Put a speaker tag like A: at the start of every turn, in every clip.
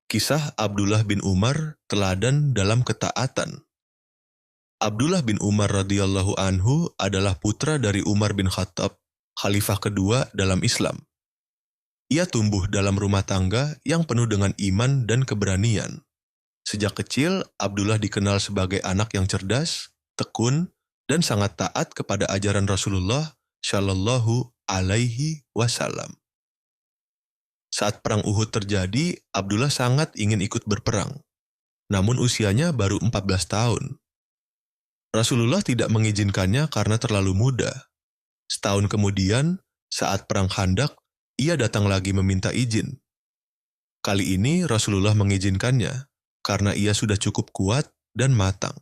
A: Kisah Abdullah bin Umar, teladan dalam ketaatan. Abdullah bin Umar radhiyallahu anhu adalah putra dari Umar bin Khattab, khalifah kedua dalam Islam. Ia tumbuh dalam rumah tangga yang penuh dengan iman dan keberanian. Sejak kecil, Abdullah dikenal sebagai anak yang cerdas, tekun, dan sangat taat kepada ajaran Rasulullah Shallallahu Alaihi Wasallam. Saat perang Uhud terjadi, Abdullah sangat ingin ikut berperang. Namun usianya baru 14 tahun. Rasulullah tidak mengizinkannya karena terlalu muda. Setahun kemudian, saat perang Khandak, ia datang lagi meminta izin. Kali ini Rasulullah mengizinkannya karena ia sudah cukup kuat dan matang.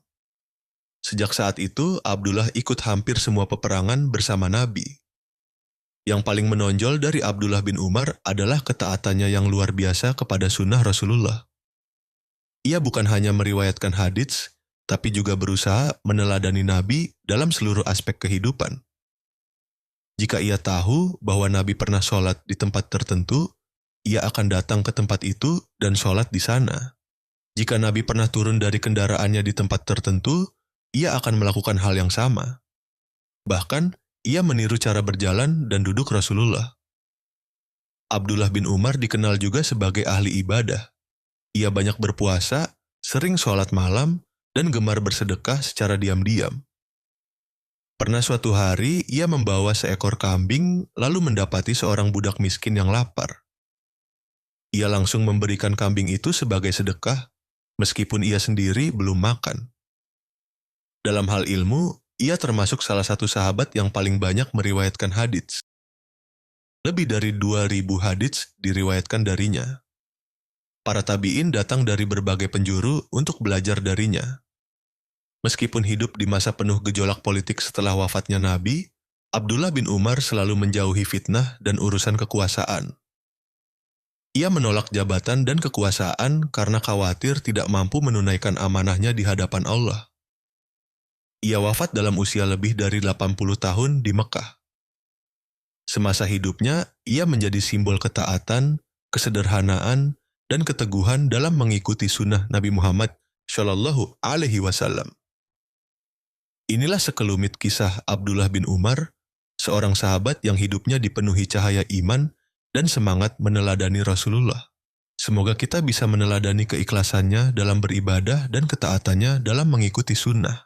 A: Sejak saat itu, Abdullah ikut hampir semua peperangan bersama Nabi. Yang paling menonjol dari Abdullah bin Umar adalah ketaatannya yang luar biasa kepada sunnah Rasulullah. Ia bukan hanya meriwayatkan hadits, tapi juga berusaha meneladani Nabi dalam seluruh aspek kehidupan. Jika ia tahu bahwa Nabi pernah sholat di tempat tertentu, ia akan datang ke tempat itu dan sholat di sana. Jika Nabi pernah turun dari kendaraannya di tempat tertentu, ia akan melakukan hal yang sama. Bahkan, ia meniru cara berjalan dan duduk Rasulullah. Abdullah bin Umar dikenal juga sebagai ahli ibadah. Ia banyak berpuasa, sering sholat malam, dan gemar bersedekah secara diam-diam. Pernah suatu hari, ia membawa seekor kambing lalu mendapati seorang budak miskin yang lapar. Ia langsung memberikan kambing itu sebagai sedekah, meskipun ia sendiri belum makan. Dalam hal ilmu, ia termasuk salah satu sahabat yang paling banyak meriwayatkan hadits. Lebih dari 2.000 hadits diriwayatkan darinya. Para tabi'in datang dari berbagai penjuru untuk belajar darinya. Meskipun hidup di masa penuh gejolak politik setelah wafatnya Nabi, Abdullah bin Umar selalu menjauhi fitnah dan urusan kekuasaan. Ia menolak jabatan dan kekuasaan karena khawatir tidak mampu menunaikan amanahnya di hadapan Allah. Ia wafat dalam usia lebih dari 80 tahun di Mekah. Semasa hidupnya, ia menjadi simbol ketaatan, kesederhanaan, dan keteguhan dalam mengikuti sunnah Nabi Muhammad Shallallahu Alaihi Wasallam. Inilah sekelumit kisah Abdullah bin Umar, seorang sahabat yang hidupnya dipenuhi cahaya iman dan semangat meneladani Rasulullah. Semoga kita bisa meneladani keikhlasannya dalam beribadah dan ketaatannya dalam mengikuti sunnah.